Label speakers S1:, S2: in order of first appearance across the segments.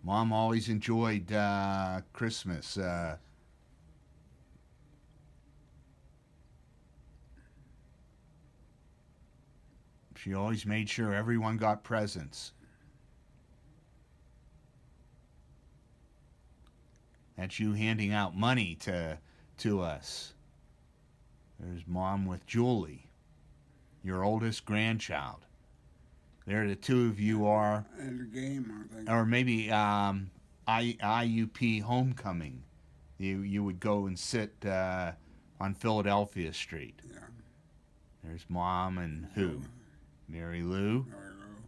S1: Mom always enjoyed Christmas. She always made sure everyone got presents. That's you handing out money to us. There's Mom with Julie, your oldest grandchild. There the two of you are,
S2: At a game, I think.
S1: or maybe IUP homecoming. You would go and sit on Philadelphia Street.
S2: Yeah.
S1: There's Mom and
S2: Joe,
S1: who? Mary Lou.
S2: Marlo,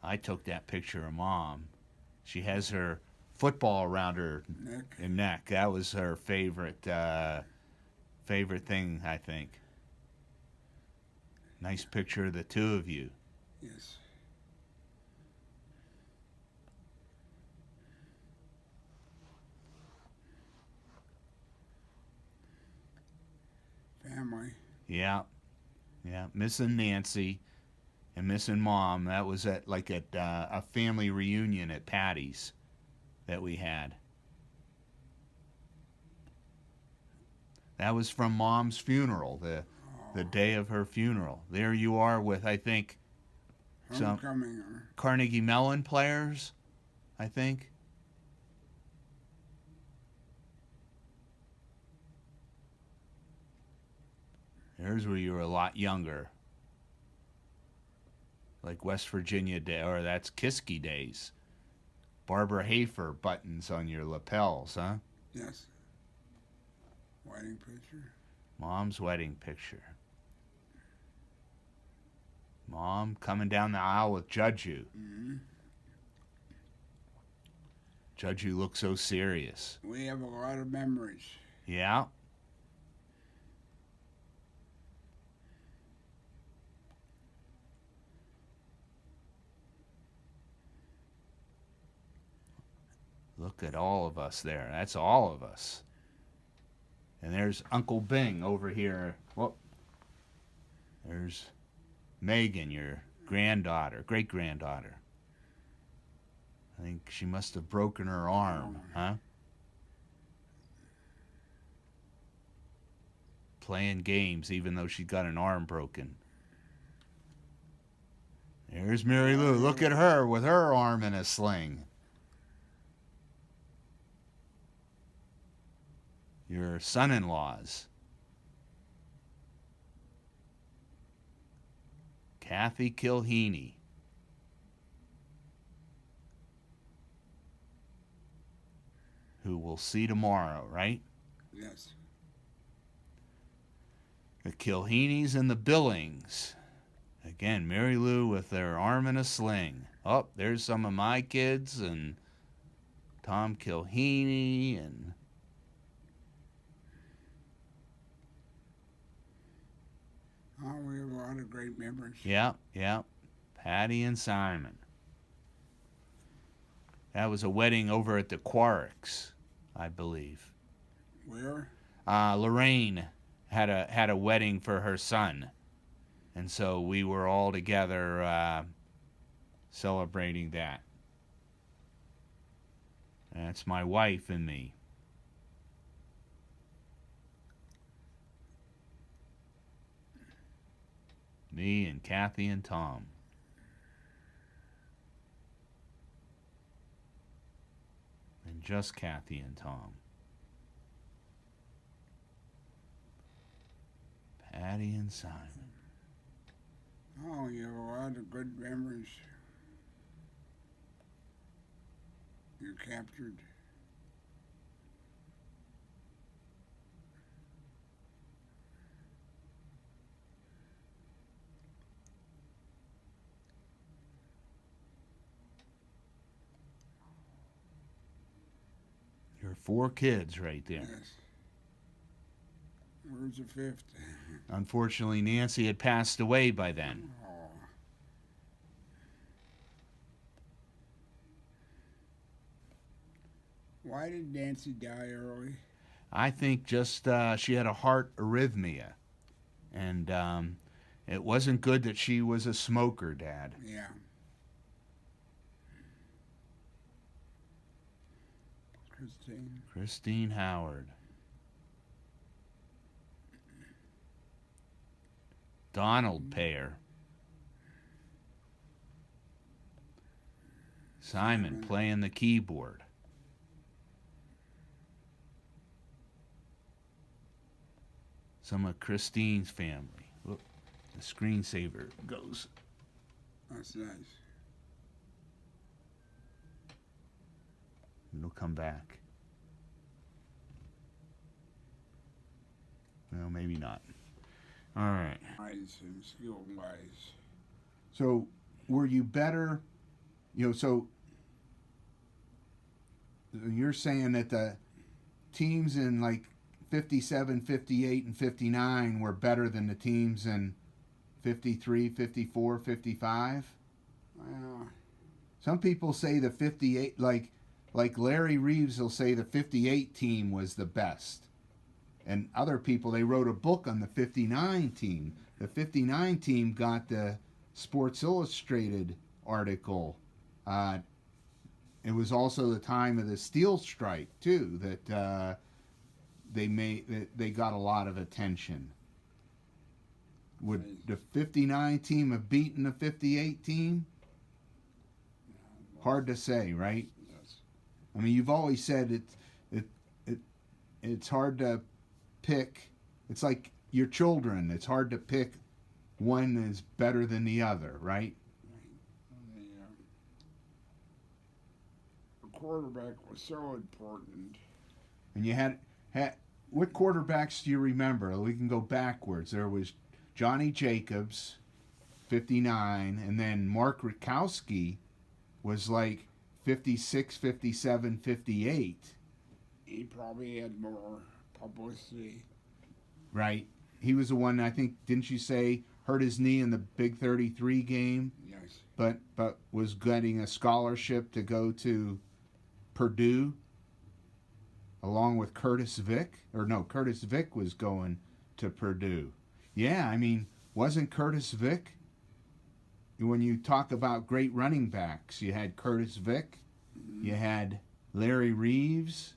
S1: I took that picture of Mom. She has her football around her
S2: Nick.
S1: neck. That was her favorite thing, I think. Nice picture of the two of you.
S2: Yes. Family.
S1: Yeah, yeah. Missing Nancy and missing Mom. That was at a family reunion at Patty's that we had. That was from Mom's funeral, the
S2: Oh,
S1: day of her funeral. There you are with, I think, some
S2: homecoming.
S1: Carnegie Mellon players, I think. There's where you were a lot younger, like West Virginia Day, or that's Kiski days. Barbara Hafer buttons on your lapels, huh?
S2: Yes. Wedding picture.
S1: Mom's wedding picture. Mom coming down the aisle with Judju.
S2: Mm-hmm.
S1: Judju looks so serious.
S2: We have a lot of memories.
S1: Yeah. Look at all of us there. That's all of us. And there's Uncle Bing over here. Well, there's Megan, your granddaughter, great granddaughter. I think she must have broken her arm, huh? Playing games even though she got an arm broken. There's Mary Lou. Look at her with her arm in a sling. Your son in laws. Kathy Kilheeney. Who we'll see tomorrow, right?
S2: Yes.
S1: The Kilheeneys and the Billings. Again, Mary Lou with their arm in a sling. Oh, there's some of my kids and Tom Kilheeney and
S2: Oh, we have a lot of great memories.
S1: yeah, yeah, Patty and Simon. That was a wedding over at the Quarks, I believe.
S2: Where?
S1: Lorraine had a wedding for her son, and so we were all together celebrating that. That's my wife and me. Me and Kathy and Tom. And just Kathy and Tom. Patty and Simon.
S2: Oh, you have a lot of good memories you captured.
S1: Your four kids right there.
S2: Yes. Where's the fifth?
S1: Unfortunately, Nancy had passed away by then.
S2: Oh, why did Nancy die early?
S1: I think just she had a heart arrhythmia. And it wasn't good that she was a smoker, Dad.
S2: Yeah. Christine.
S1: Christine Howard. Donald Payer. Simon playing the keyboard. Some of Christine's family. Look, the screensaver goes.
S2: That's nice.
S1: It'll come back. Well, maybe not. All right.
S2: Wise and skill wise.
S1: So, were you better? So you're saying that the teams in like 57, 58, and 59 were better than the teams in 53, 54, 55?
S2: Well,
S1: Some people say the 58, like Larry Reeves will say the 58 team was the best. And other people, they wrote a book on the 59 team. The 59 team got the Sports Illustrated article. It was also the time of the steel strike too that they got a lot of attention. Would the 59 team have beaten the 58 team? Hard to say, right?
S2: yes.
S1: I mean, you've always said it's hard to pick. It's like your children. It's hard to pick one is better than the other, right?
S2: The quarterback was so important.
S1: And you had what quarterbacks do you remember? We can go backwards. There was Johnny Jacobs, 59, and then Mark Rukowski was like 56, 57, 58.
S2: He probably had more publicity.
S1: Right? He was the one, I think, didn't you say, hurt his knee in the Big 33 game,
S2: Yes.
S1: but was getting a scholarship to go to Purdue along with Curtis Vick? Or no, Curtis Vick was going to Purdue. Yeah, I mean, wasn't Curtis Vick? When you talk about great running backs, you had Curtis Vick, you had Larry Reeves.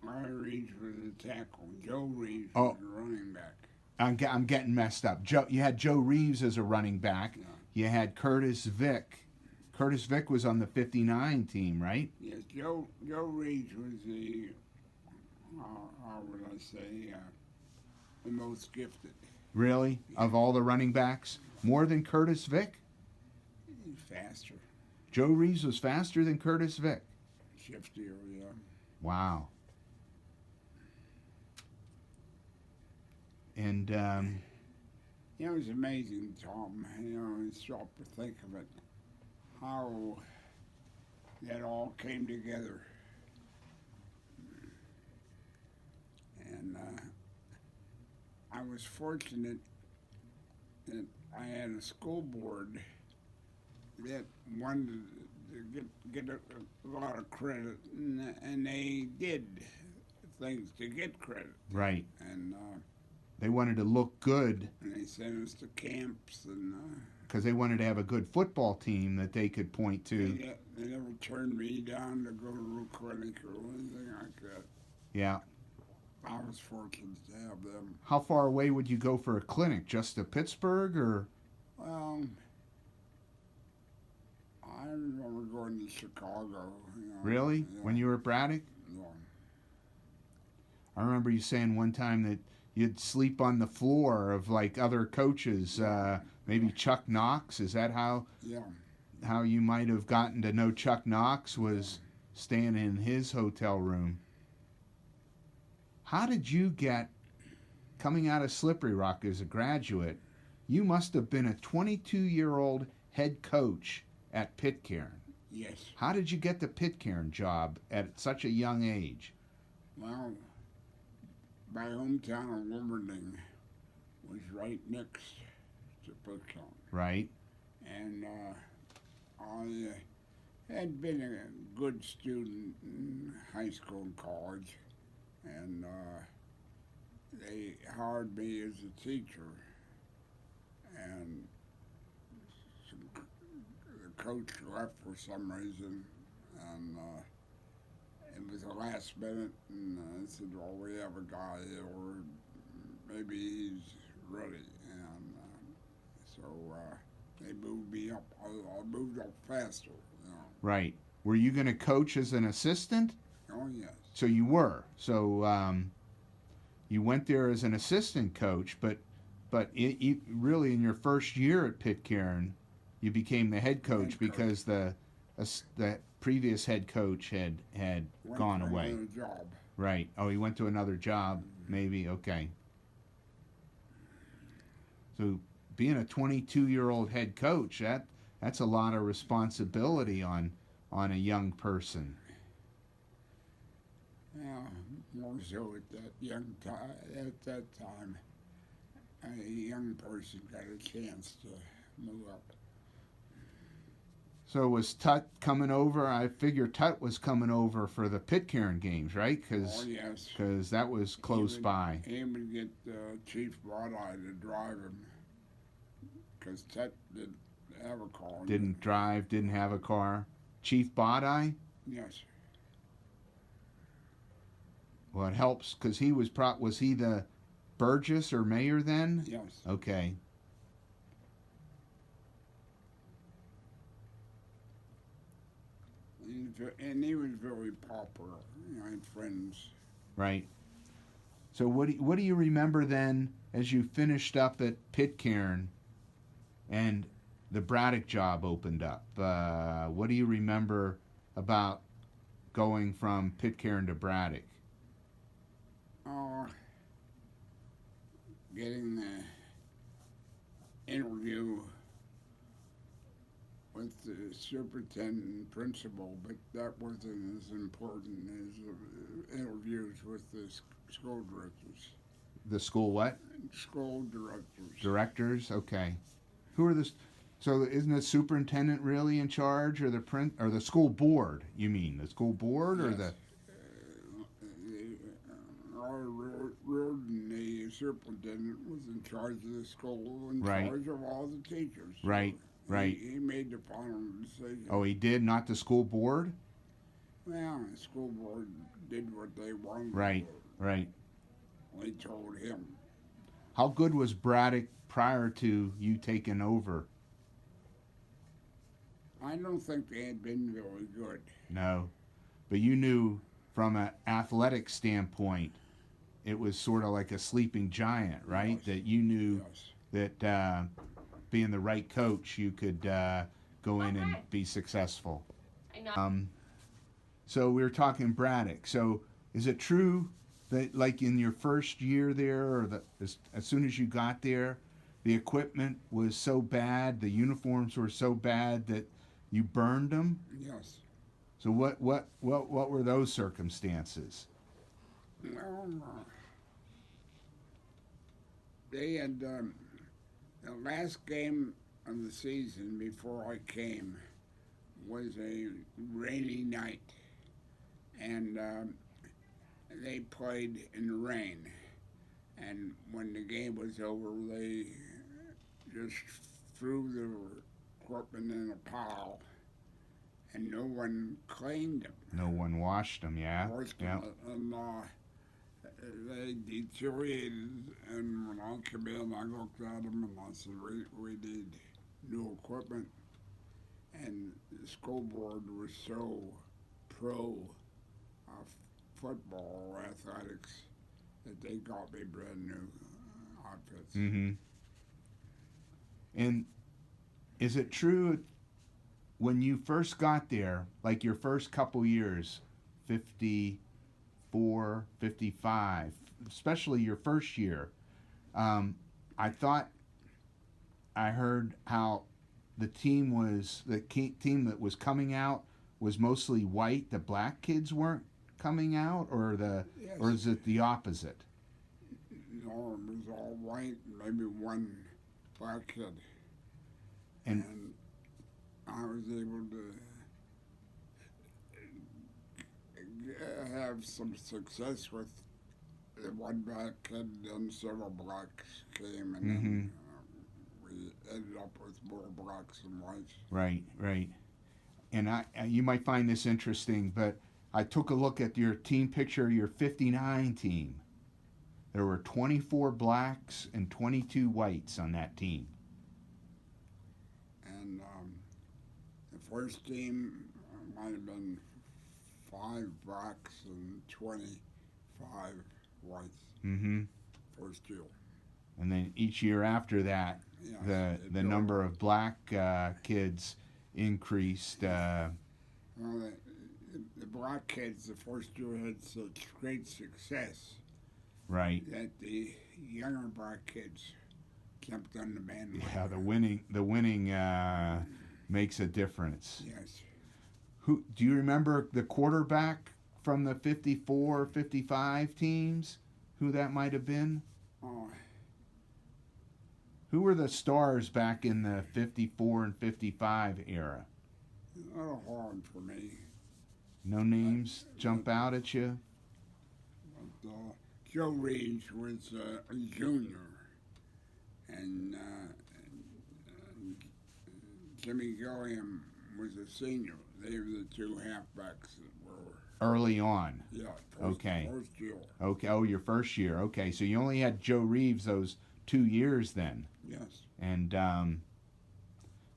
S2: Larry Reeves was a tackle. Joe Reeves
S1: Oh.
S2: was a running back.
S1: I'm getting messed up. You had Joe Reeves as a running back.
S2: Yeah.
S1: You had Curtis Vick. Curtis Vick was on the 59 team, right?
S2: Yes, Joe Reeves was the, how would I say, the most gifted.
S1: Really? Of all the running backs? More than Curtis Vick?
S2: He's faster,
S1: Joe Reeves was faster than Curtis Vick.
S2: shiftier, yeah.
S1: Wow. And,
S2: You know, it's amazing, Tom. You know, you stop to think of it, how that all came together. And I was fortunate that I had a school board that wanted to get a lot of credit, and they did things to get credit.
S1: right.
S2: And
S1: They wanted to look good
S2: they sent us to camps, and
S1: because they wanted to have a good football team that they could point to.
S2: they never turned me down to go to a clinic or anything like that.
S1: Yeah.
S2: I was fortunate to have them.
S1: How far away would you go for a clinic? Just to Pittsburgh or?
S2: Well, I remember going to Chicago. You know,
S1: Really?
S2: Yeah,
S1: When you were at Braddock?
S2: yeah.
S1: I remember you saying one time that you'd sleep on the floor of like other coaches, maybe Chuck Knox. Is that how you might have gotten to know Chuck Knox, was staying in his hotel room? How did you get, coming out of Slippery Rock as a graduate, you must have been a 22-year-old head coach at Pitcairn.
S2: Yes.
S1: How did you get the Pitcairn job at such a young age?
S2: Well, my hometown of Lumberding was right next to Pitcairn.
S1: Right?
S2: And I had been a good student in high school and college, and they hired me as a teacher. And the coach left for some reason, and it was the last minute, and I said, "Well, we have a guy here, or maybe he's ready," and so they moved me up. I moved up faster, you know.
S1: Right. Were you going to coach as an assistant?
S2: Oh yes.
S1: So you were. So you went there as an assistant coach, but really in your first year at Pitcairn, you became the head coach
S2: Head coach.
S1: because the previous head coach had
S2: Went
S1: gone
S2: for
S1: away.
S2: another job.
S1: Right. Oh, he went to another job, maybe. Okay. So being a 22-year-old head coach, that's a lot of responsibility on a young person.
S2: Yeah, more so at that young time. At that time, a young person got a chance to move up.
S1: So was Tut coming over? I figure Tut was coming over for the Pitcairn games, right?
S2: Oh yes.
S1: Because that was close by.
S2: He would get Chief Broadeye to drive him, because Ted didn't have a car.
S1: Didn't drive, didn't have a car. Chief Bodeye?
S2: Yes.
S1: Well, it helps because he was was he the Burgess or mayor then?
S2: Yes.
S1: Okay.
S2: And he was very popular. You know, I had friends.
S1: Right. So what do you remember then as you finished up at Pitcairn and the Braddock job opened up? What do you remember about going from Pitcairn to Braddock?
S2: Getting the interview with the superintendent and principal, but that wasn't as important as interviews with the school directors.
S1: The school what?
S2: School directors.
S1: Directors? Okay. Who are the... So isn't the superintendent really in charge, or the school board? You mean the school board, or
S2: Yes.
S1: the...
S2: Reardon, the superintendent, was in charge of the school, in
S1: Right.
S2: charge of all the teachers.
S1: Right, right.
S2: He made the final decision.
S1: Oh, he did, not the school board?
S2: Well, the school board did what they wanted.
S1: Right, right.
S2: We told him.
S1: How good was Braddock prior to you taking over?
S2: I don't think they had been very good.
S1: No. But you knew from an athletic standpoint, it was sort of like a sleeping giant, right?
S2: Yes.
S1: That you knew
S2: Yes.
S1: that being the right coach, you could go in and be successful.
S3: I know.
S1: So we were talking Braddock. So is it true that, like in your first year there, or as soon as you got there, the equipment was so bad, the uniforms were so bad that you burned them?
S2: Yes.
S1: So what were those circumstances?
S2: Well, they had the last game of the season before I came was a rainy night, and they played in the rain. And when the game was over, they just threw the equipment in a pile, and no one cleaned them.
S1: No one washed them, yeah? Yeah.
S2: And they deteriorated, and when I came in, I looked at them and I said, we need new equipment. And the school board was so pro football or athletics that they got me brand new outfits.
S1: Mm-hmm. And is it true when you first got there, like your first couple years, 54, 55, especially your first year, I thought I heard how the team that was coming out was mostly white. The black kids weren't coming out, or
S2: Yes.
S1: or is it the opposite?
S2: No, it was all white, maybe one black kid.
S1: And
S2: I was able to have some success with the one black kid, and several blacks came, and then we ended up with more blacks than whites.
S1: right. and you might find this interesting, but I took a look at your team picture, your 59 team. There were 24 blacks and 22 whites on that team.
S2: And the first team might have been 5 blacks and 25 whites.
S1: Mm-hmm.
S2: First year.
S1: And then each year after that,
S2: Yes,
S1: the number of black kids increased.
S2: Well, the black kids the first year had such great success
S1: Right.
S2: that the younger black kids kept on the bandwagon.
S1: Yeah, the winning makes a difference.
S2: Yes.
S1: Who do you remember the quarterback from the 54, 55 teams? Who that might have been?
S2: Oh,
S1: Who were the stars back in the 54 and 55 era?
S2: a little hard for me.
S1: No names jump out at you?
S2: But Joe Reeves was a junior, and Jimmy Gilliam was a senior. They were the two halfbacks that were.
S1: Early on.
S2: Yeah.
S1: Okay.
S2: First year.
S1: Okay. Oh, your first year. Okay. So you only had Joe Reeves those 2 years then.
S2: Yes.
S1: And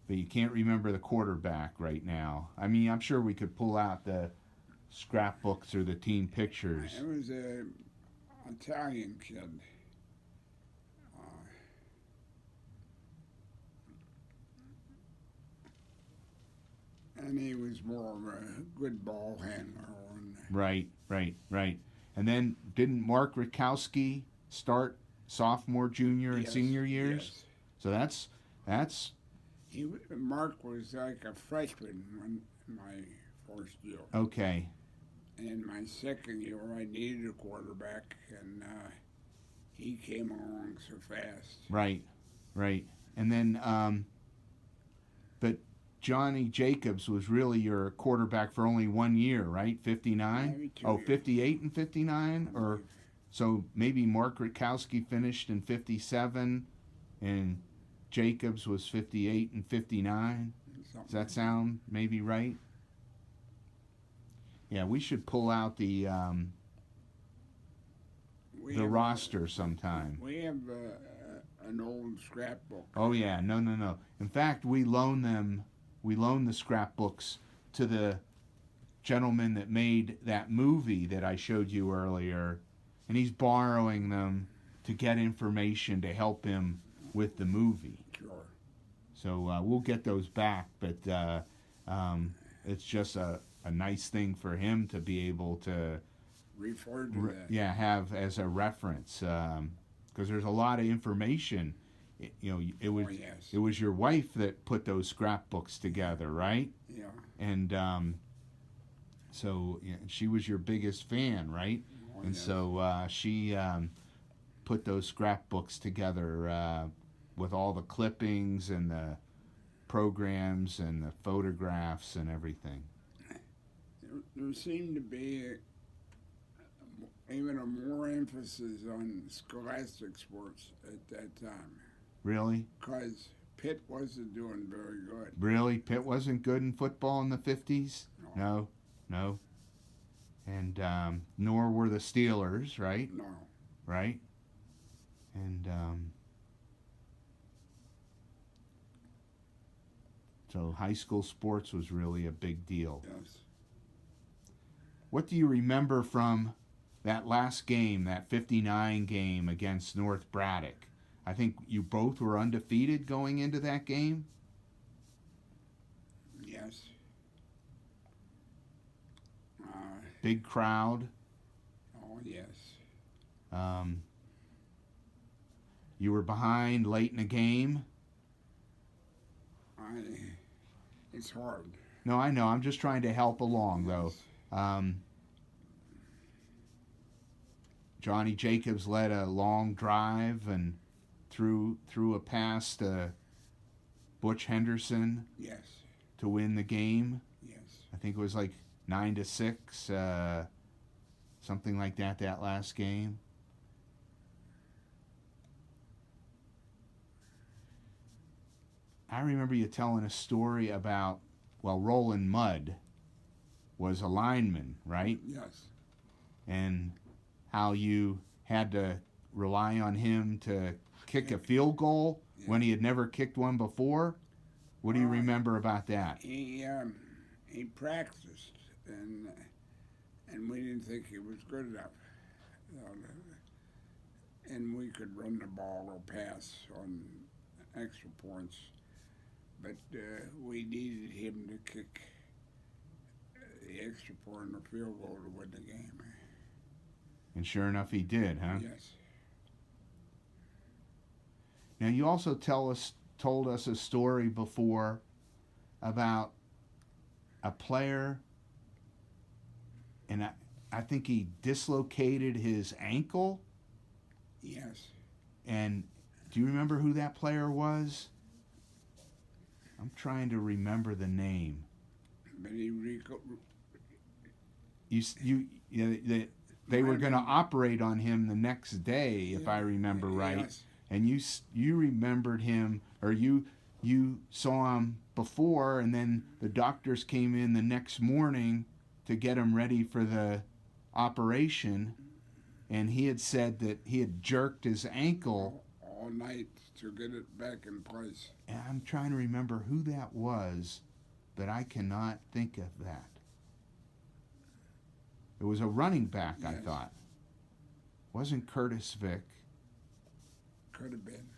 S1: but you can't remember the quarterback right now. I mean, I'm sure we could pull out the scrapbooks or the team pictures.
S2: It was a Italian kid. And he was more of a good ball handler. And
S1: Right. And then didn't Mark Rikowski start sophomore, junior, and
S2: yes,
S1: senior years?
S2: yes.
S1: So that's
S2: Mark was like a freshman when my first year.
S1: okay.
S2: In my second year, I needed a quarterback, and he came along so fast.
S1: Right. And then, but Johnny Jacobs was really your quarterback for only 1 year, right? 59?
S2: Maybe 2
S1: Oh,
S2: years.
S1: 58 and 59? Or so maybe Mark Rutkowski finished in 57 and Jacobs was 58 and 59. Does that sound maybe right? Yeah, we should pull out the roster sometime.
S2: We have an old scrapbook.
S1: Oh yeah, no. In fact, we loan the scrapbooks to the gentleman that made that movie that I showed you earlier, and he's borrowing them to get information to help him with the movie.
S2: Sure.
S1: So we'll get those back, but it's just a nice thing for him to be able to
S2: Refer to that.
S1: have as a reference, because there's a lot of information. It was
S2: yes.
S1: it was your wife that put those scrapbooks together, right?
S2: Yeah.
S1: And so she was your biggest fan, right?
S2: Oh,
S1: And
S2: yes.
S1: so she put those scrapbooks together with all the clippings and the programs and the photographs and everything.
S2: There seemed to be even a more emphasis on scholastic sports at that time,
S1: Really?
S2: because Pitt wasn't doing very good.
S1: Really? Pitt wasn't good in football in the 50s? No. And nor were the Steelers, right?
S2: No.
S1: Right? And so high school sports was really a big deal.
S2: Yes.
S1: What do you remember from that last game, that 59 game against North Braddock? I think you both were undefeated going into that game.
S2: Yes.
S1: Big crowd.
S2: Oh, yes.
S1: You were behind late in the game.
S2: It's hard.
S1: No, I know. I'm just trying to help along, though. Johnny Jacobs led a long drive and threw a pass to Butch Henderson
S2: Yes.
S1: to win the game.
S2: Yes.
S1: I think it was like 9-6, something like that last game. I remember you telling a story about Roland Mudd was a lineman, right?
S2: Yes.
S1: And how you had to rely on him to kick a field goal when he had never kicked one before. What do you remember about that?
S2: He practiced, and we didn't think he was good enough. And we could run the ball or pass on extra points, but we needed him to kick the extra point or field goal to win the game.
S1: And sure enough, he did, huh?
S2: Yes.
S1: Now, you also told us a story before about a player, and I think he dislocated his ankle.
S2: Yes.
S1: And do you remember who that player was? I'm trying to remember the name.
S2: But he
S1: they were going to operate on him the next day, if I remember right.
S2: Yes.
S1: And you remembered him, or you saw him before, and then the doctors came in the next morning to get him ready for the operation, and he had said that he had jerked his ankle
S2: all night to get it back in place.
S1: And I'm trying to remember who that was, but I cannot think of that. It was a running back,
S2: Yes.
S1: I thought. Wasn't Curtis Vick.
S2: Could have been.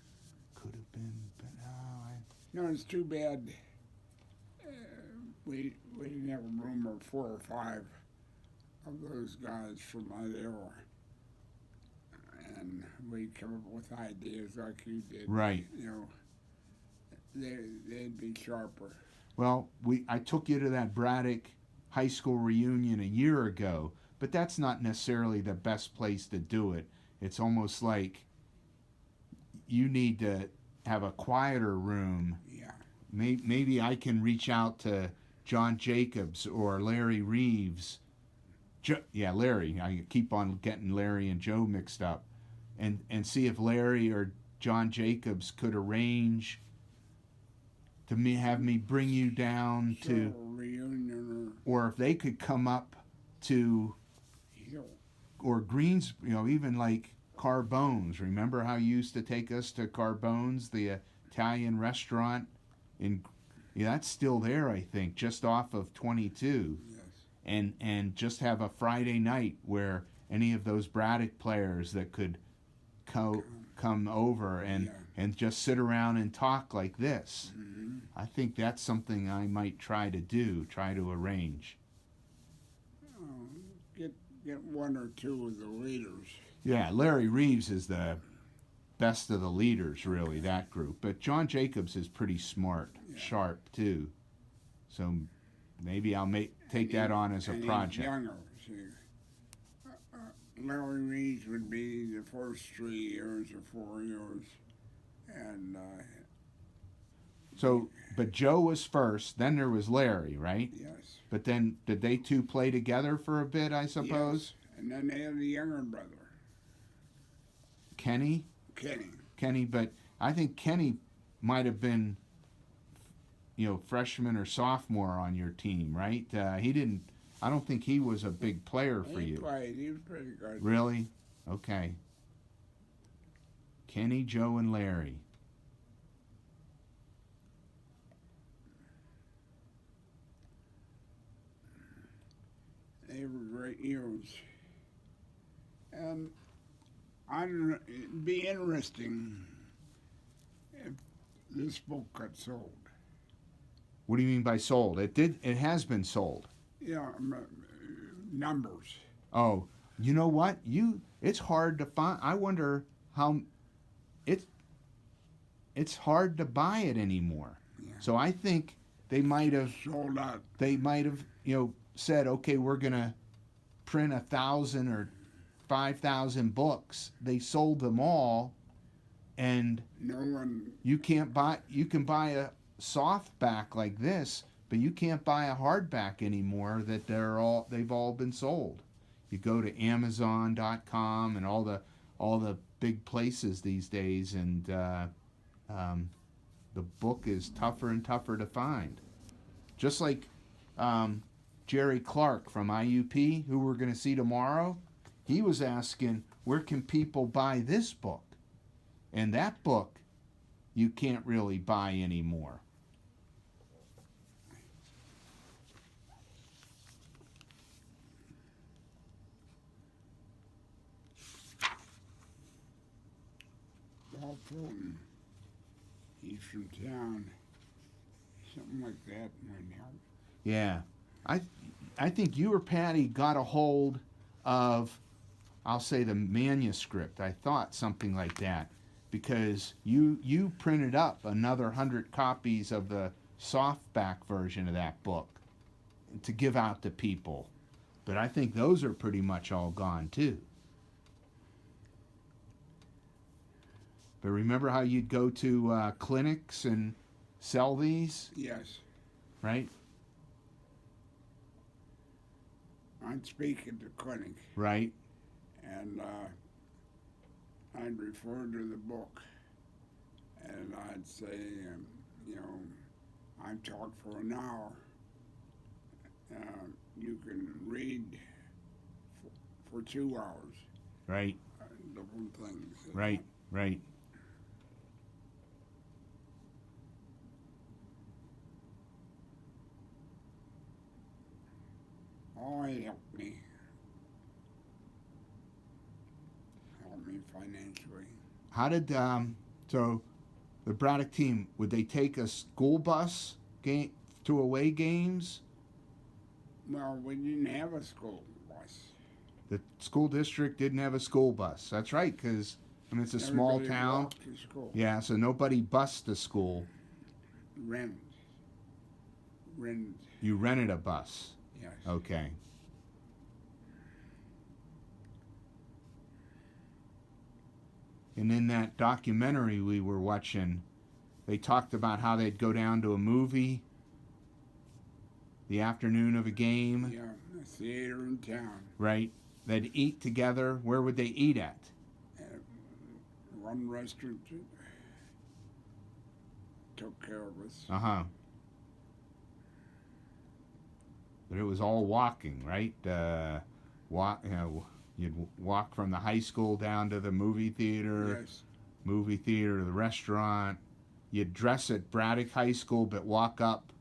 S1: Could have been, but no.
S2: No, it's too bad. We didn't have room for 4 or 5 of those guys from my era, and we come up with ideas like you did.
S1: Right.
S2: You know, they'd be sharper.
S1: Well, I took you to that Braddock High School reunion a year ago, but that's not necessarily the best place to do it. It's almost like you need to have a quieter room.
S2: Yeah.
S1: Maybe I can reach out to John Jacobs or Larry Reeves. Larry. I keep on getting Larry and Joe mixed up. And see if Larry or John Jacobs could arrange to have me bring you down to
S2: a reunion
S1: or if they could come up to or Greens, even like Carbone's. Remember how you used to take us to Carbone's, the Italian restaurant that's still there, I think, just off of 22.
S2: Yes.
S1: And just have a Friday night where any of those Braddock players that could come over and just sit around and talk like this.
S2: Mm-hmm.
S1: I think that's something I might try to arrange.
S2: Get 1 or 2 of the leaders.
S1: Yeah, Larry Reeves is the best of the leaders, really, that group. But John Jacobs is pretty smart, sharp, too. So maybe I'll take that on as a project.
S2: He's younger, see. Larry Reeves would be the first 3 years or 4 years. And
S1: but Joe was first, then there was Larry, right?
S2: yes.
S1: But then, did they two play together for a bit, I suppose?
S2: Yes. And then they had a younger brother.
S1: Kenny, but I think Kenny might have been, freshman or sophomore on your team, right? I don't think he was a big player for you.
S2: He played. He was pretty good.
S1: Really? Okay. Kenny, Joe, and Larry.
S2: They were great years. And it'd be interesting if this book got sold.
S1: What do you mean by sold? It has been sold.
S2: Yeah, numbers.
S1: Oh, you know what? It's hard to find. I wonder how it's hard to buy it anymore.
S2: Yeah.
S1: So I think they might have
S2: sold out.
S1: They might have, said, okay, we're gonna print 1,000 or 5,000 books. They sold them all, and
S2: no one.
S1: You can buy a softback like this, but you can't buy a hardback anymore. That they've all been sold. You go to Amazon.com and all the big places these days, and the book is tougher and tougher to find. Just like Jerry Clark from IUP, who we're going to see tomorrow, he was asking, where can people buy this book? And that book you can't really buy anymore.
S2: Walt Fulton, he's from town. Something like that might help.
S1: Yeah. I think you or Patty got a hold of, I'll say, the manuscript. I thought something like that, because you printed up another 100 copies of the softback version of that book to give out to people. But I think those are pretty much all gone too. But remember how you'd go to clinics and sell these,
S2: Yes,
S1: right?
S2: I'd speak at the clinic,
S1: Right.
S2: and I'd refer to the book, and I'd say, you know, I talked for an hour. You can read for 2 hours.
S1: Right.
S2: Different things.
S1: Right. Right.
S2: Oh, it helped me. Helped me financially.
S1: How did so the Braddock team, would they take a school bus game to away games?
S2: Well, we didn't have a school bus.
S1: The school district didn't have a school bus. That's right, because I mean it's a small
S2: Everybody
S1: town.
S2: walked to school.
S1: Yeah, so nobody bused to school.
S2: Rent.
S1: You rented a bus.
S2: Yes.
S1: Okay. And in that documentary we were watching, they talked about how they'd go down to a movie the afternoon of a game.
S2: Yeah, a theater in town.
S1: Right? They'd eat together. Where would they eat at?
S2: One restaurant took care of us.
S1: Uh-huh. But it was all walking, right? You'd walk from the high school down to the movie theater,
S2: Yes.
S1: movie theater to the restaurant. You'd dress at Braddock High School, but walk up.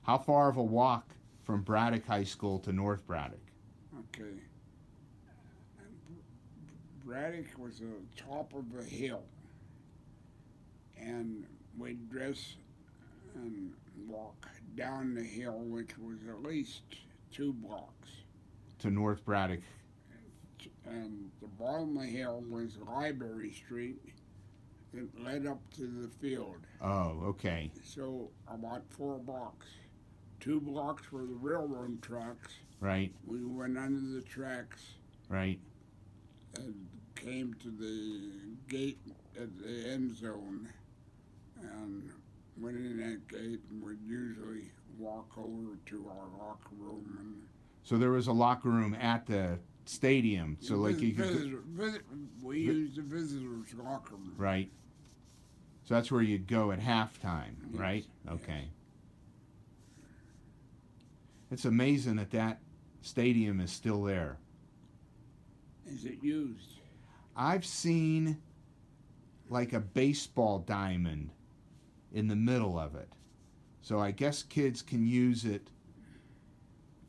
S1: How far of a walk from Braddock High School to North Braddock?
S2: Okay. Braddock was the top of a hill, and we'd dress and walk down the hill, which was at least 2 blocks.
S1: To North Braddock.
S2: And the bottom of the hill was Library Street that led up to the field.
S1: Oh, okay.
S2: So about 4 blocks. 2 blocks were the railroad tracks.
S1: Right,
S2: We went under the tracks
S1: right.
S2: and came to the gate at the end zone, and went in that gate and would usually walk over to our locker room. And
S1: So there was a locker room at the stadium. So like you could,
S2: we used the visitors' locker room.
S1: right. So that's where you'd go at halftime,
S2: Yes,
S1: right?
S2: yes.
S1: Okay. It's amazing that that stadium is still there.
S2: Is it used?
S1: I've seen like a baseball diamond in the middle of it. So I guess kids can use it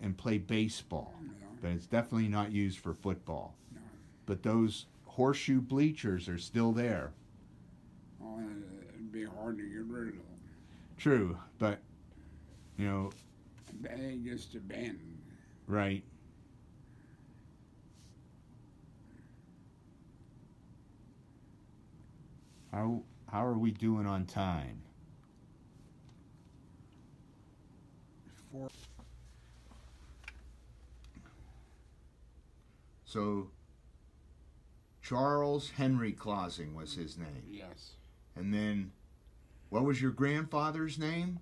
S1: and play baseball,
S2: No,
S1: but it's definitely not used for football.
S2: no.
S1: But those horseshoe bleachers are still there.
S2: Oh, it'd be hard to get rid of them.
S1: True, but you know,
S2: They just abandoned.
S1: right. How are we doing on time?
S2: For
S1: So Charles Henry Clausing was his name.
S2: yes,
S1: And then what was your grandfather's name?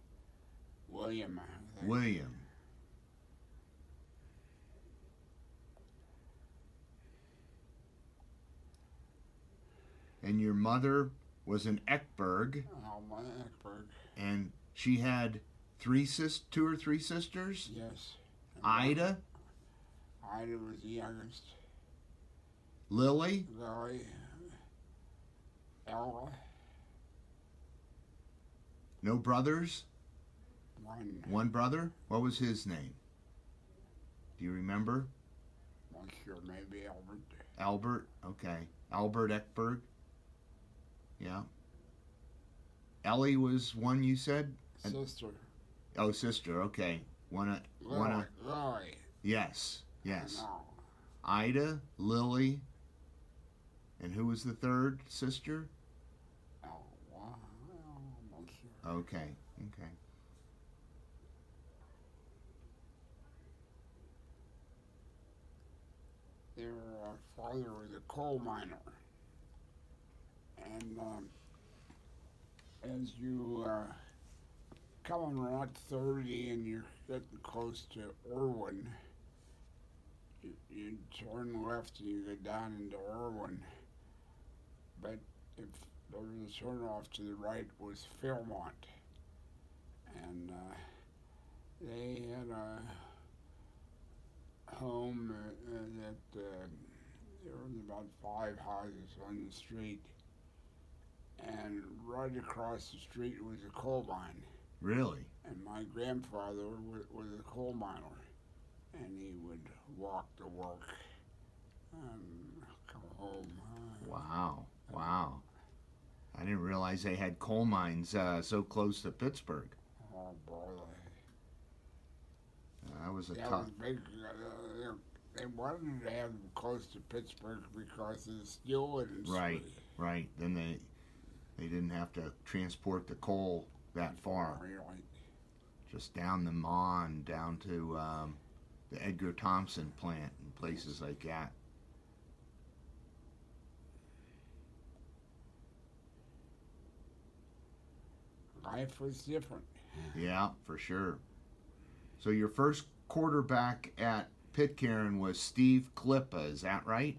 S2: William. I think.
S1: William. And your mother was an Eckberg,
S2: Alma Eckberg.
S1: and she had two or three sisters?
S2: Yes. And
S1: Ida,
S2: Ida was the youngest.
S1: Lily,
S2: Lily, Ella,
S1: no brothers?
S2: one.
S1: One brother? What was his name? Do you remember?
S2: Not sure, maybe Albert.
S1: Albert? Okay. Albert Eckberg? Yeah. Ellie was one you said?
S2: Sister.
S1: Oh, sister. Okay.
S2: Lily. Lily.
S1: Yes. Yes.
S2: No.
S1: Ida, Lily, and who was the third sister?
S2: Oh, wow. I'm not sure.
S1: Okay. Okay.
S2: Their father was a coal miner. And as you come around 30 and you're getting close to Irwin, you turn left and you go down into Irwin. But if there was a turn off to the right was Fairmont. And they had a home that there was about 5 houses on the street. And right across the street was a coal mine.
S1: Really?
S2: And my grandfather was a coal miner. And he would walk to work and come home.
S1: Wow. Wow. I didn't realize they had coal mines so close to Pittsburgh.
S2: Oh, boy.
S1: That was a
S2: That
S1: tough.
S2: was big. They wanted to have them close to Pittsburgh because of the steel industry.
S1: Right. Right. Then they didn't have to transport the coal that far.
S2: Really.
S1: Just down the Mon, down to the Edgar Thompson plant and places like that.
S2: Life was different.
S1: Yeah, for sure. So your first quarterback at Pitcairn was Steve Klippa, is that right?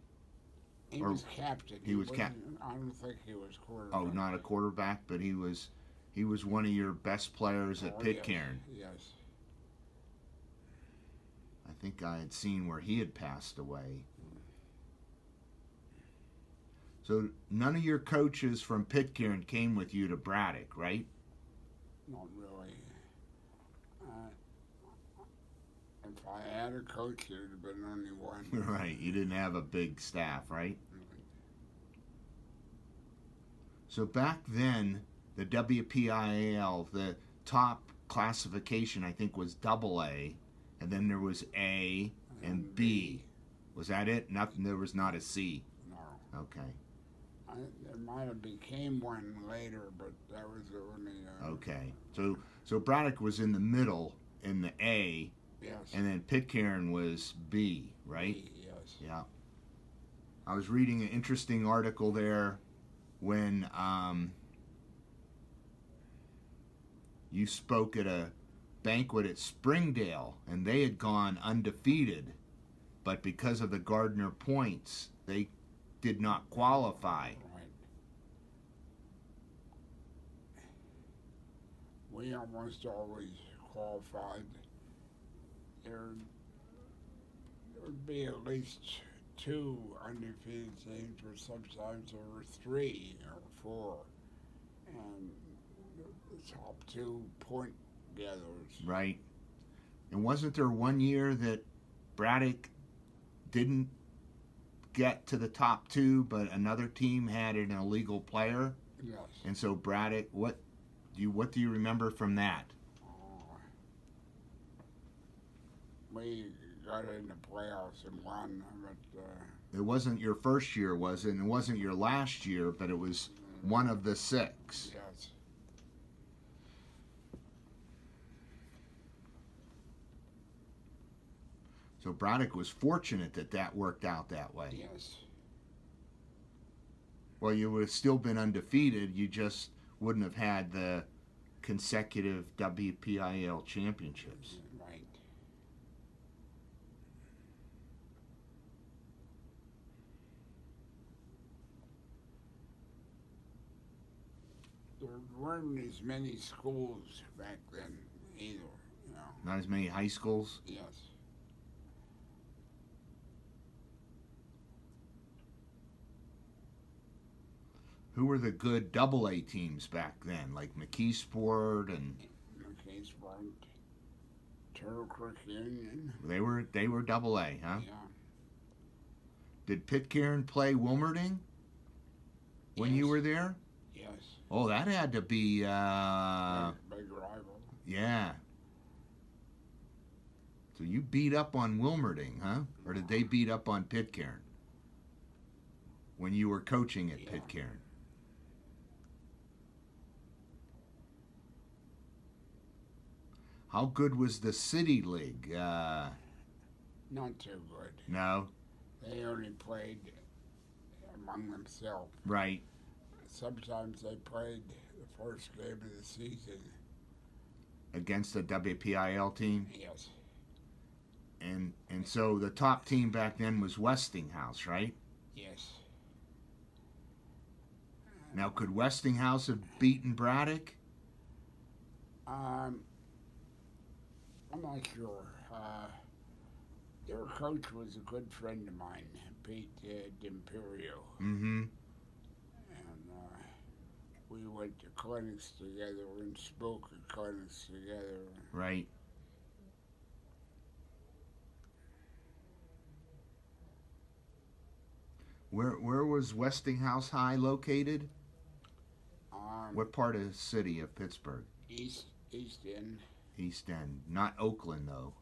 S2: He
S1: Or-
S2: was captain.
S1: he was
S2: wasn't- I don't think he was quarterback.
S1: Oh, not a quarterback, but he was one of your best players at
S2: Oh,
S1: Pitcairn.
S2: Yes.
S1: I think I had seen where he had passed away. So none of your coaches from Pitcairn came with you to Braddock, right?
S2: Not really. If I had a coach, it would have been only one.
S1: Right. You didn't have a big staff, right? So back then, the WPIAL, the top classification I think was AA, and then there was A and B. Was that it? Nothing. There was not a C.
S2: No.
S1: Okay.
S2: There might have became one later, but that was the only.
S1: Okay. So Braddock was in the middle in the A,
S2: Yes.
S1: and then Pitcairn was B, right?
S2: Yes.
S1: Yeah. I was reading an interesting article there when you spoke at a banquet at Springdale, and they had gone undefeated, but because of the Gardner points, they did not qualify.
S2: Right. We almost always qualified. There would be at least 2 undefeated teams, or sometimes there were 3 or 4, and the top 2 point gatherers.
S1: Right. And wasn't there one year that Braddock didn't get to the top 2, but another team had an illegal player?
S2: Yes.
S1: And so Braddock, what do you remember from that?
S2: We got in the playoffs and won, but
S1: It wasn't your first year, was it? And it wasn't your last year, but it was one of the 6.
S2: yes.
S1: So Braddock was fortunate that that worked out that way.
S2: Yes.
S1: Well, you would have still been undefeated. You just wouldn't have had the consecutive WPIL championships.
S2: Right. There weren't as many schools back then. either. You know.
S1: Not as many high schools.
S2: Yes.
S1: Who were the good double A teams back then, like McKeesport and
S2: McKeesport, Turtle Creek Union.
S1: they were double A, huh?
S2: Yeah.
S1: Did Pitcairn play Wilmerding when you
S2: Yes.
S1: were there?
S2: Yes.
S1: Oh, that had to be
S2: Big rival.
S1: yeah. So you beat up on Wilmerding, huh? Or did they beat up on Pitcairn when you were coaching at
S2: Yeah.
S1: Pitcairn? How good was the City League?
S2: Not too good.
S1: No,
S2: They only played among themselves.
S1: right.
S2: Sometimes they played the first game of the season.
S1: Against the WPIL team,
S2: Yes.
S1: and so the top team back then was Westinghouse, right?
S2: Yes.
S1: Now, could Westinghouse have beaten Braddock?
S2: I'm not sure. Their coach was a good friend of mine, Pete D'Imperio,
S1: Mm-hmm.
S2: and we went to clinics together and spoke at clinics together.
S1: Right. Where was Westinghouse High located? What part of the city of Pittsburgh?
S2: East End,
S1: East End. Not Oakland, though.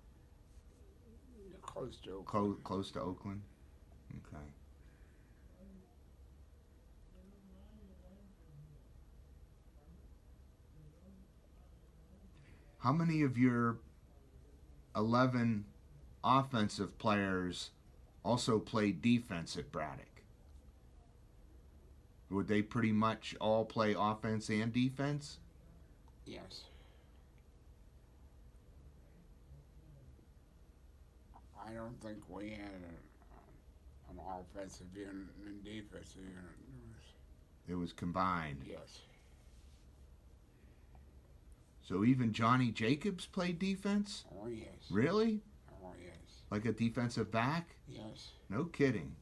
S2: close to Oakland.
S1: Close to Oakland? Okay. How many of your 11 offensive players also played defense at Braddock? Would they pretty much all play offense and defense?
S2: Yes. I don't think we had an offensive unit and defensive unit.
S1: It was combined.
S2: Yes.
S1: So even Johnny Jacobs played defense?
S2: Oh, yes.
S1: Really?
S2: Oh, yes.
S1: Like a defensive back?
S2: Yes.
S1: No kidding.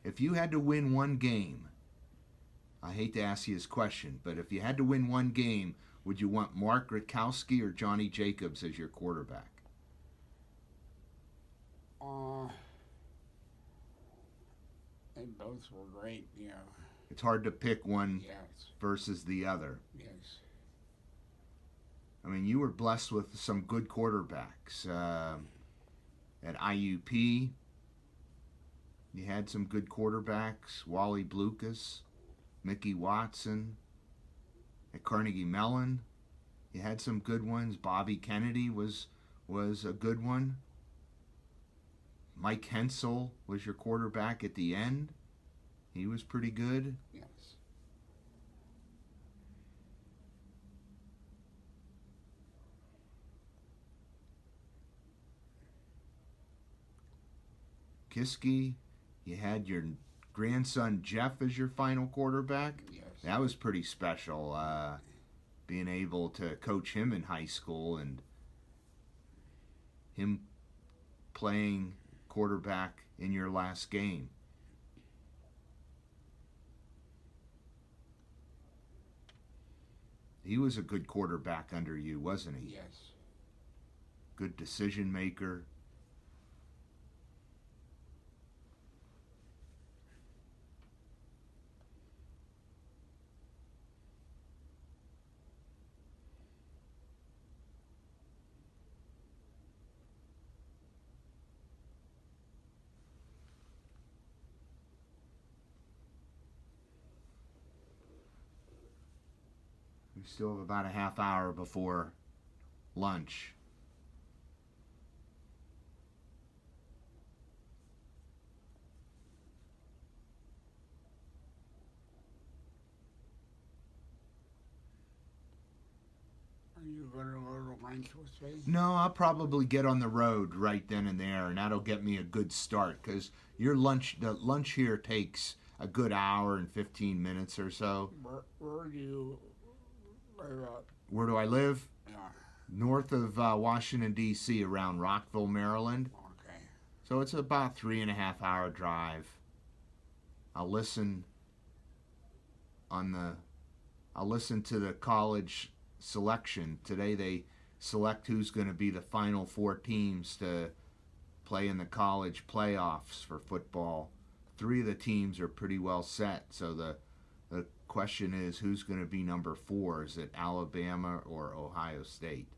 S1: If you had to win one game, I hate to ask you this question, but if you had to win one game, would you want Mark Rutkowski or Johnny Jacobs as your quarterback?
S2: They both were great, you know.
S1: It's hard to pick one
S2: Yes.
S1: versus the other.
S2: Yes.
S1: I mean, you were blessed with some good quarterbacks. At IUP, you had some good quarterbacks. Wally Blucas, Mickey Watson. At Carnegie Mellon, you had some good ones. Bobby Kennedy was a good one. Mike Hensel was your quarterback at the end. He was pretty good.
S2: Yes.
S1: Kiski, you had your grandson Jeff as your final quarterback.
S2: Yes.
S1: That was pretty special, being able to coach him in high school and him playing quarterback in your last game. He was a good quarterback under you, wasn't he?
S2: Yes.
S1: Good decision maker. We still have about a half hour before lunch.
S2: Are you going to go to lunch with me?
S1: No, I'll probably get on the road right then and there, and that'll get me a good start. Because the lunch here takes
S3: a good hour and 15 minutes or so.
S2: Where do you live at?
S3: Where do I live?
S2: Yeah.
S3: North of Washington, D.C., around Rockville, Maryland.
S2: Okay.
S3: So it's about 3.5 hour drive. I'll listen to the college selection. Today they select who's going to be the final 4 teams to play in the college playoffs for football. 3 of the teams are pretty well set, so the question is who's going to be number 4? Is it Alabama or Ohio State?